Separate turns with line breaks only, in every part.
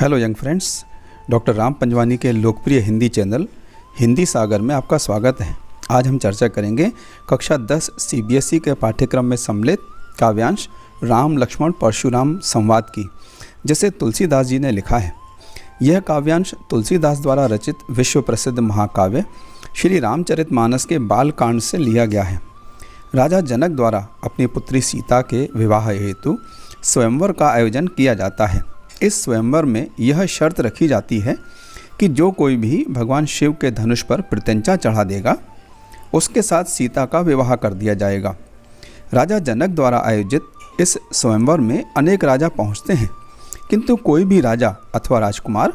Hello young friends, doctor Ram Panjwani के लोकप्रिय Hindi channel Hindi सागर में आपका स्वागत है। आज हम चर्चा करेंगे कक्षा 10 CBSE के पाठ्यक्रम में सम्मिलित काव्यांश राम लक्ष्मण परशुराम संवाद की, जिसे तुलसीदास जी ने लिखा है। यह काव्यांश तुलसीदास द्वारा रचित विश्व प्रसिद्ध महाकाव्य श्री रामचरितमानस के बालकांड से लिया गया है। राजा जनक द्वारा अपनी पुत्री सीता के विवाह हेतु स्वयंवर का आयोजन किया जाता है। इस स्वयंवर में यह शर्त रखी जाती है कि जो कोई भी भगवान शिव के धनुष पर प्रत्यंचा चढ़ा देगा, उसके साथ सीता का विवाह कर दिया जाएगा। राजा जनक द्वारा आयोजित इस स्वयंवर में अनेक राजा पहुंचते हैं, किंतु कोई भी राजा अथवा राजकुमार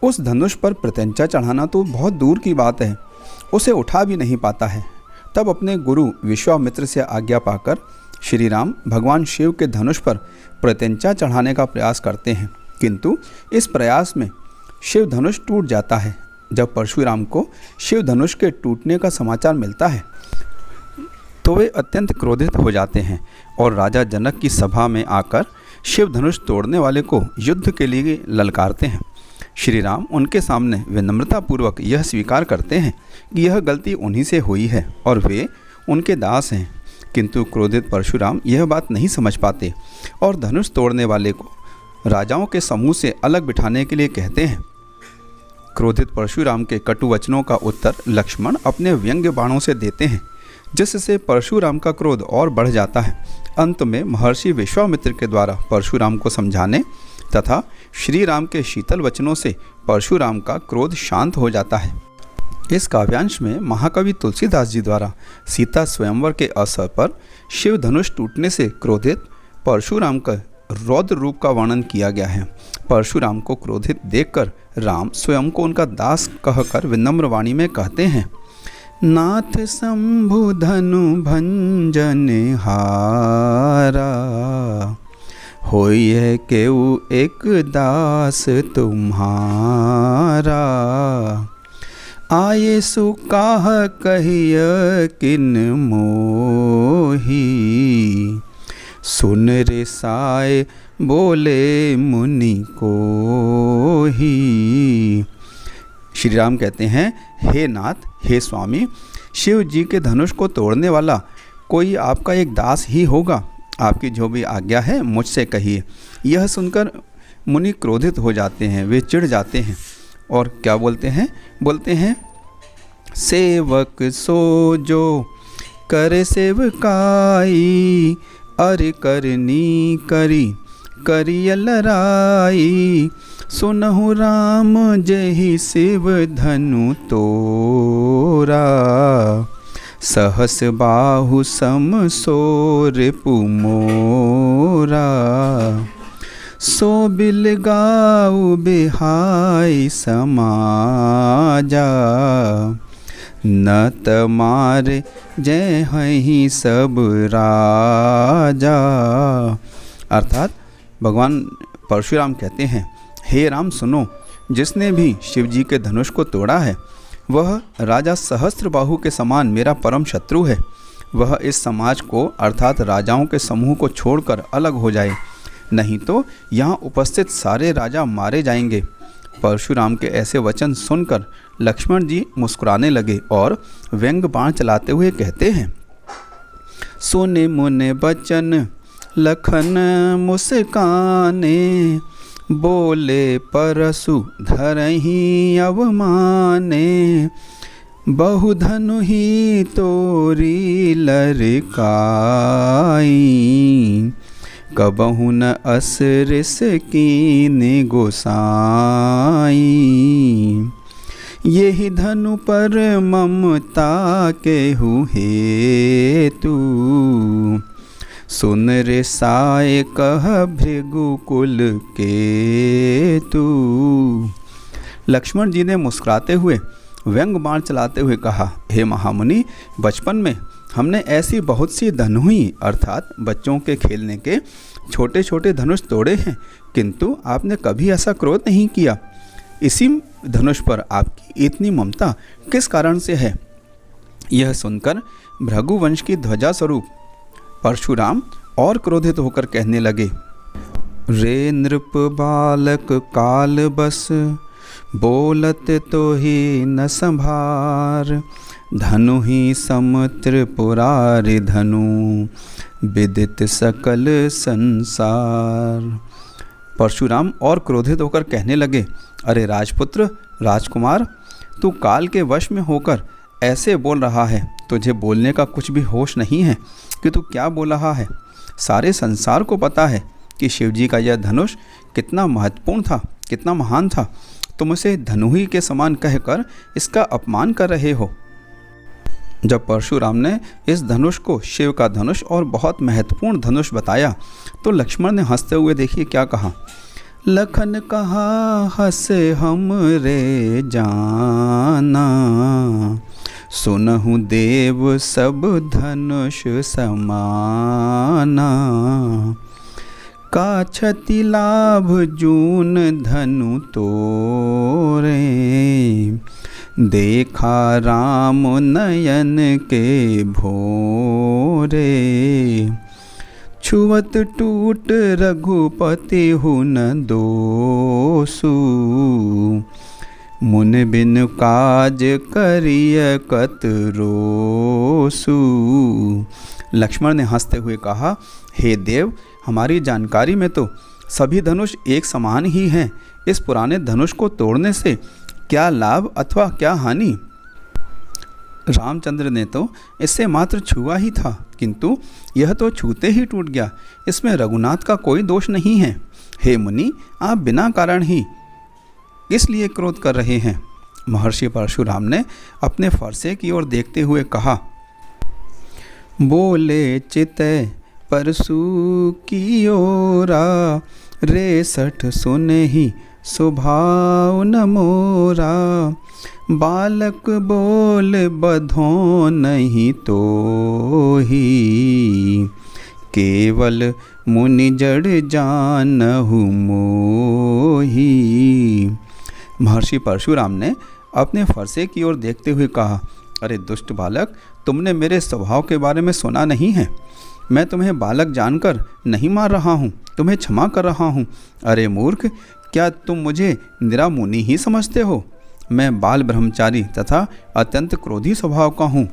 उस धनुष पर प्रत्यंचा चढ़ाना तो बहुत दूर की बात है, उसे उठा भी नहीं पाता है। तब अपने गुरु विश्वामित्र से आज्ञा पाकर श्री राम भगवान शिव के धनुष पर प्रत्यंचा चढ़ाने का प्रयास करते हैं, किंतु इस प्रयास में शिव धनुष टूट जाता है। जब परशुराम को शिव धनुष के टूटने का समाचार मिलता है तो वे अत्यंत क्रोधित हो जाते हैं और राजा जनक की सभा में आकर शिव धनुष तोड़ने वाले को युद्ध के लिए ललकारते हैं। श्री राम उनके सामने विनम्रतापूर्वक यह स्वीकार करते हैं कि यह गलती उन्हीं से हुई है और वे उनके दास हैं, किंतु क्रोधित परशुराम यह बात नहीं समझ पाते और धनुष तोड़ने वाले को राजाओं के समूह से अलग बिठाने के लिए कहते हैं। क्रोधित परशुराम के कटु वचनों का उत्तर लक्ष्मण अपने व्यंग्य बाणों से देते हैं, जिससे परशुराम का क्रोध और बढ़ जाता है। अंत में महर्षि विश्वामित्र के द्वारा परशुराम को समझाने तथा श्री राम के शीतल वचनों से परशुराम का क्रोध शांत हो जाता है। इस काव्यांश में महाकवि तुलसीदास जी द्वारा सीता स्वयंवर के अवसर पर शिव धनुष टूटने से क्रोधित परशुराम का रौद्र रूप का वर्णन किया गया है। परशुराम को क्रोधित देखकर राम स्वयं को उनका दास कहकर विनम्र वाणी में कहते हैं, नाथ शंभु धनु भंजन हारा, होय केउ एक दास तुम्हारा, आये सुकाह कहिय किन मोही, सुन रे साय बोले मुनि को ही। श्री राम कहते हैं, हे नाथ, हे स्वामी, शिव जी के धनुष को तोड़ने वाला कोई आपका एक दास ही होगा। आपकी जो भी आज्ञा है मुझसे कहिए। यह सुनकर मुनि क्रोधित हो जाते हैं, वे चिढ़ जाते हैं और क्या बोलते हैं सेवक सो जो करे सेवकाई, अरे करनी करिय लराई, सुनहु राम जहि शिव धनु तोरा, सहस बाहु सम सोर पुमोरा, सो बिल गाऊ बिहाई समाजा, न तमारे जय हहीं सब राजा। अर्थात भगवान परशुराम कहते हैं, हे राम सुनो, जिसने भी शिव जी के धनुष को तोड़ा है वह राजा सहस्त्रबाहु के समान मेरा परम शत्रु है। वह इस समाज को अर्थात राजाओं के समूह को छोड़कर अलग हो जाए, नहीं तो यहाँ उपस्थित सारे राजा मारे जाएंगे। परशुराम के ऐसे वचन सुनकर लक्ष्मण जी मुस्कुराने लगे और व्यंग बाण चलाते हुए कहते हैं, सुने मुने बचन लखन मुस्काने, बोले परशु धरहि अवमाने, बहुधनु ही तोरी लरकाई, कबहु न असरिस कीने गोसाई, यही धनु पर ममता केहु हेतु, सुन रे साय कह भृगुकुल केतु। लक्ष्मण जी ने मुस्कुराते हुए व्यंग बाण चलाते हुए कहा, हे महामुनि, बचपन में हमने ऐसी बहुत सी धनुई अर्थात बच्चों के खेलने के छोटे छोटे धनुष तोड़े हैं, किंतु आपने कभी ऐसा क्रोध नहीं किया। इसी धनुष पर आपकी इतनी ममता किस कारण से है? यह सुनकर भृगुवंश की ध्वजा स्वरूप परशुराम और क्रोधित होकर कहने लगे, रे नृप बालक काल बस, बोलत तो ही न संभार। धनु ही सम त्रिपुरारि धनु, विदित सकल संसार। परशुराम और क्रोधित होकर कहने लगे, अरे राजपुत्र, राजकुमार, तू काल के वश में होकर ऐसे बोल रहा है। तुझे बोलने का कुछ भी होश नहीं है कि तू क्या बोल रहा है। सारे संसार को पता है कि शिवजी का यह धनुष कितना महत्वपूर्ण था, कितना महान था। तुम उसे धनु ही के समान कहकर इसका अपमान कर रहे हो। जब परशुराम ने इस धनुष को शिव का धनुष और बहुत महत्वपूर्ण धनुष बताया तो लक्ष्मण ने हंसते हुए देखिए क्या कहा। लखन कहा हंस हम रे जाना, सुनहु देव सब धनुष समाना। का क्षति लाभ जून धनु तोरे, देखा राम नयन के भोरे। छुवत टूट रघुपति हुन दोसु, मुन बिन काज करिय कत रोसु। लक्ष्मण ने हंसते हुए कहा, हे देव, हमारी जानकारी में तो सभी धनुष एक समान ही हैं। इस पुराने धनुष को तोड़ने से क्या लाभ अथवा क्या हानि। रामचंद्र ने तो इससे मात्र छुआ ही था, किंतु यह तो छूते ही टूट गया। इसमें रघुनाथ का कोई दोष नहीं है। हे मुनि, आप बिना कारण ही इसलिए क्रोध कर रहे हैं। महर्षि परशुराम ने अपने फरसे की ओर देखते हुए कहा, बोले चितै परशु की ओरा, रे सठ सुने ही स्वभाव न मोरा। बालक बोल बधो नहीं तो ही, केवल मुनि जड़ जानहु मोही। महर्षि परशुराम ने अपने फरसे की ओर देखते हुए कहा, अरे दुष्ट बालक, तुमने मेरे स्वभाव के बारे में सुना नहीं है। मैं तुम्हें बालक जानकर नहीं मार रहा हूँ, तुम्हें क्षमा कर रहा हूँ। अरे मूर्ख, क्या तुम मुझे निरा मुनि ही समझते हो? मैं बाल ब्रह्मचारी तथा अत्यंत क्रोधी स्वभाव का हूँ।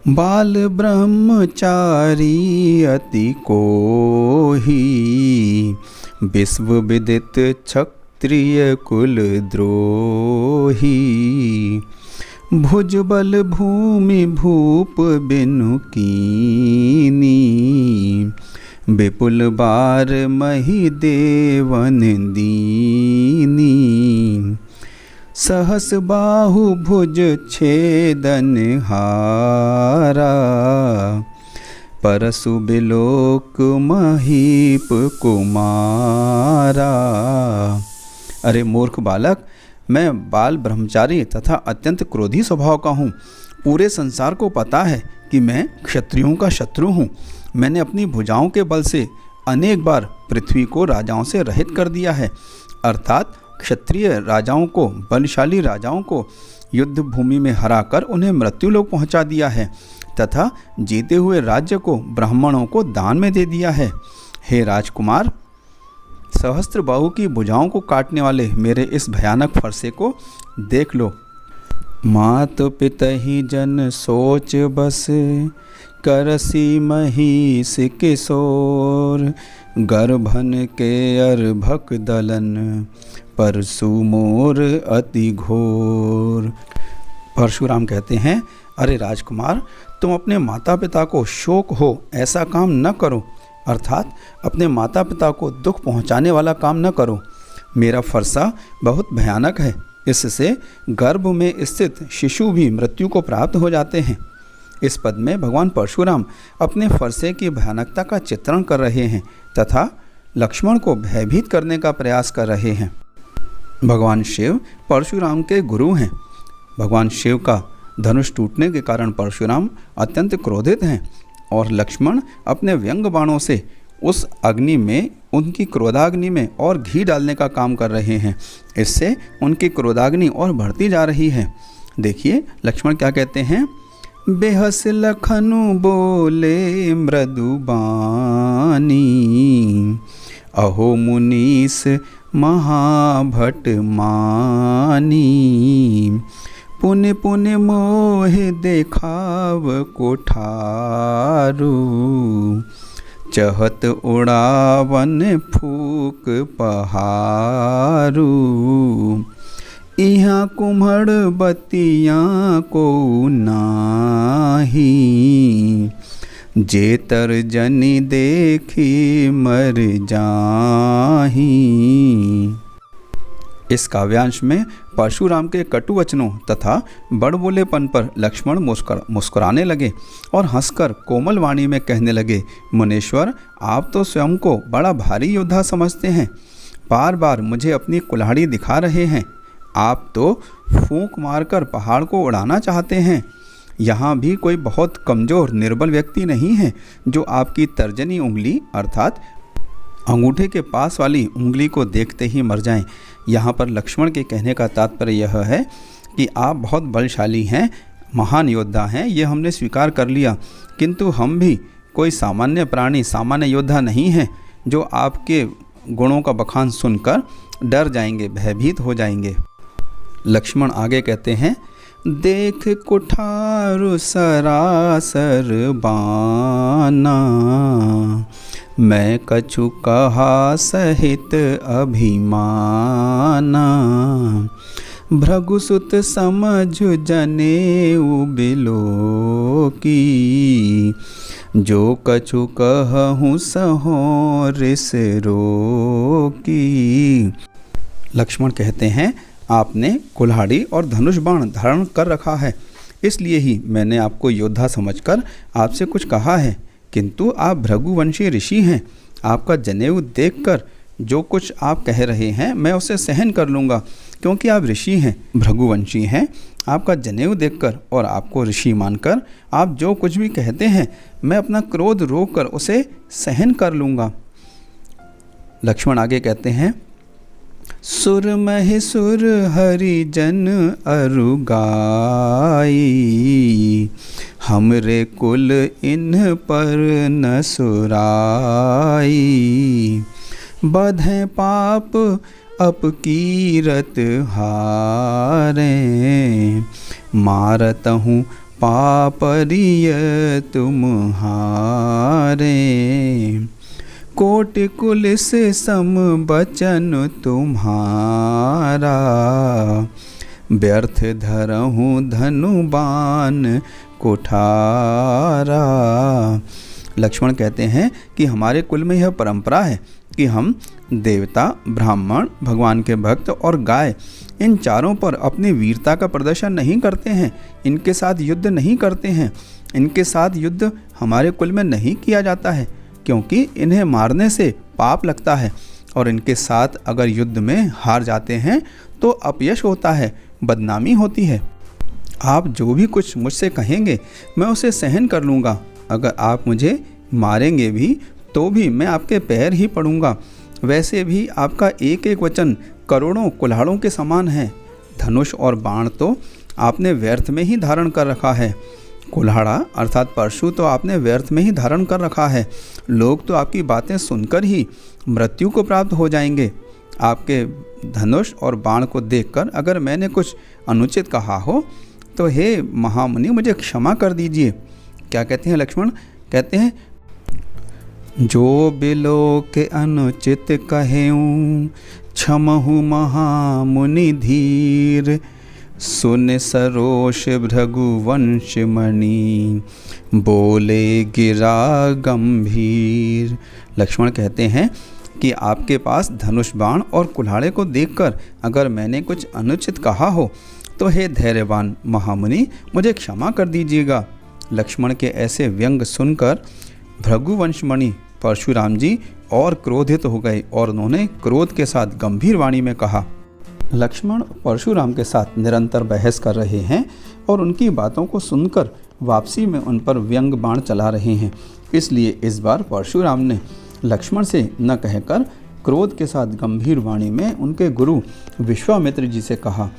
बाल ब्रह्मचारी अति कोही, विश्व विदित क्षत्रिय कुल द्रोही। भुजबल भूमि भूप बिनु कीनी, विपुल बार मही देवन दीनी। सहस बाहु भुज छेदन हारा, परसु बिलोक महीप कुमारा। अरे मूर्ख बालक, मैं बाल ब्रह्मचारी तथा अत्यंत क्रोधी स्वभाव का हूँ। पूरे संसार को पता है कि मैं क्षत्रियों का शत्रु हूँ। मैंने अपनी भुजाओं के बल से अनेक बार पृथ्वी को राजाओं से रहित कर दिया है, अर्थात क्षत्रिय राजाओं को, बलशाली राजाओं को युद्ध भूमि में हराकर उन्हें मृत्युलोक पहुंचा दिया है तथा जीते हुए राज्य को ब्राह्मणों को दान में दे दिया है। हे राजकुमार, सहस्त्र बाहु की भुजाओं को काटने वाले मेरे इस भयानक फरसे को देख लो। मात पितहि जन सोच बस, करसी महिष किशोर। गर्भन के अर्भक दलन, परशु मोर अति घोर। परशुराम कहते हैं, अरे राजकुमार, तुम अपने माता पिता को शोक हो ऐसा काम न करो, अर्थात अपने माता पिता को दुख पहुंचाने वाला काम न करो। मेरा फरसा बहुत भयानक है, इससे गर्भ में स्थित शिशु भी मृत्यु को प्राप्त हो जाते हैं। इस पद में भगवान परशुराम अपने फरसे की भयानकता का चित्रण कर रहे हैं तथा लक्ष्मण को भयभीत करने का प्रयास कर रहे हैं। भगवान शिव परशुराम के गुरु हैं। भगवान शिव का धनुष टूटने के कारण परशुराम अत्यंत क्रोधित हैं और लक्ष्मण अपने व्यंग बाणों से उस अग्नि में, उनकी क्रोधाग्नि में और घी डालने का काम कर रहे हैं। इससे उनकी क्रोधाग्नि और बढ़ती जा रही है। देखिए लक्ष्मण क्या कहते हैं, बेहस लखनु बोले मृदु बानी, अहो मुनीस महाभट मानी, पुण्य पुण्य मोह देखाव कोठारू, चहत उड़ावन फूक पहारू, इहाँ कुम्हड़ बतियाँ को नाही, जेतर जनी देखी मर जाही। इस काव्यांश में परशुराम के कटु वचनों तथा बड़बोलेपन पर लक्ष्मण मुस्कुराने लगे और हंसकर कोमल वाणी में कहने लगे, मुनीश्वर, आप तो स्वयं को बड़ा भारी योद्धा समझते हैं, बार बार मुझे अपनी कुल्हाड़ी दिखा रहे हैं। आप तो फूंक मारकर पहाड़ को उड़ाना चाहते हैं। यहाँ भी कोई बहुत कमज़ोर निर्बल व्यक्ति नहीं है जो आपकी तर्जनी उंगली अर्थात अंगूठे के पास वाली उंगली को देखते ही मर जाएं। यहाँ पर लक्ष्मण के कहने का तात्पर्य यह है कि आप बहुत बलशाली हैं, महान योद्धा हैं, ये हमने स्वीकार कर लिया, किंतु हम भी कोई सामान्य प्राणी, सामान्य योद्धा नहीं हैं जो आपके गुणों का बखान सुनकर डर जाएंगे, भयभीत हो जाएंगे। लक्ष्मण आगे कहते हैं, देख कुठारु सरासर बाना, मैं कछु कहा सहित अभिमाना, भृगुसुत समझ जनेऊ बिलो की, जो कछु कहूँ सहो रिस रोकी। लक्ष्मण कहते हैं, आपने कुल्हाड़ी और धनुष बाण धारण कर रखा है, इसलिए ही मैंने आपको योद्धा समझकर आपसे कुछ कहा है, किंतु आप भृगुवंशी ऋषि हैं। आपका जनेऊ देखकर जो कुछ आप कह रहे हैं मैं उसे सहन कर लूँगा, क्योंकि आप ऋषि हैं, भृगुवंशी हैं। आपका जनेऊ देखकर और आपको ऋषि मानकर आप जो कुछ भी कहते हैं मैं अपना क्रोध रोककर उसे सहन कर लूँगा। लक्ष्मण आगे कहते हैं, सुर महेसुर हरिजन अरुगाई, हमरे कुल इन पर न सुराई, बधे पाप अपकीरत हारे, मारत हूँ पापरिय तुम्हारे, कोट कुल से सम बचन तुम्हारा, व्यर्थ धरहूँ धनुबान कुठारा। लक्ष्मण कहते हैं कि हमारे कुल में यह परंपरा है कि हम देवता, ब्राह्मण, भगवान के भक्त और गाय, इन चारों पर अपनी वीरता का प्रदर्शन नहीं करते हैं, इनके साथ युद्ध नहीं करते हैं। इनके साथ युद्ध हमारे कुल में नहीं किया जाता है, क्योंकि इन्हें मारने से पाप लगता है और इनके साथ अगर युद्ध में हार जाते हैं तो अपयश होता है, बदनामी होती है। आप जो भी कुछ मुझसे कहेंगे मैं उसे सहन कर लूँगा। अगर आप मुझे मारेंगे भी तो भी मैं आपके पैर ही पड़ूंगा। वैसे भी आपका एक एक वचन करोड़ों कुल्हाड़ों के समान है। धनुष और बाण तो आपने व्यर्थ में ही धारण कर रखा है, कुल्हाड़ा अर्थात परशु तो आपने व्यर्थ में ही धारण कर रखा है। लोग तो आपकी बातें सुनकर ही मृत्यु को प्राप्त हो जाएंगे। आपके धनुष और बाण को देखकर अगर मैंने कुछ अनुचित कहा हो तो हे महामुनि मुझे क्षमा कर दीजिए। क्या कहते हैं लक्ष्मण? कहते हैं, जो बिलो के अनुचित कहेऊँ क्षमहु महामुनि धीर, सुन सरोष भृगुवंश मणि बोले गिरा गंभीर। लक्ष्मण कहते हैं कि आपके पास धनुष बाण और कुल्हाड़े को देखकर अगर मैंने कुछ अनुचित कहा हो तो हे धैर्यवान महामुनि मुझे क्षमा कर दीजिएगा। लक्ष्मण के ऐसे व्यंग सुनकर भृगुवंशमणि परशुराम जी और क्रोधित हो गए और उन्होंने क्रोध के साथ गंभीर वाणी में कहा। लक्ष्मण परशुराम के साथ निरंतर बहस कर रहे हैं और उनकी बातों को सुनकर वापसी में उन पर व्यंग बाण चला रहे हैं। इसलिए इस बार परशुराम ने लक्ष्मण से न कहकर क्रोध के साथ गंभीर वाणी में उनके गुरु विश्वामित्र जी से कहा।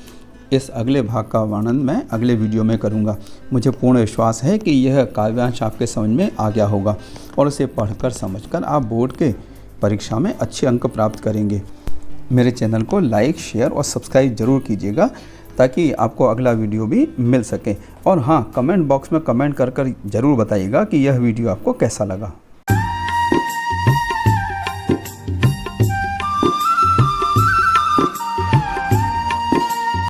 इस अगले भाग का वर्णन मैं अगले वीडियो में करूंगा। मुझे पूर्ण विश्वास है कि यह काव्यांश आपके समझ में आ गया होगा और इसे पढ़कर समझकर आप बोर्ड के परीक्षा में अच्छे अंक प्राप्त करेंगे। मेरे चैनल को लाइक, शेयर और सब्सक्राइब ज़रूर कीजिएगा ताकि आपको अगला वीडियो भी मिल सके। और हाँ, कमेंट बॉक्स में कमेंट कर ज़रूर बताइएगा कि यह वीडियो आपको कैसा लगा।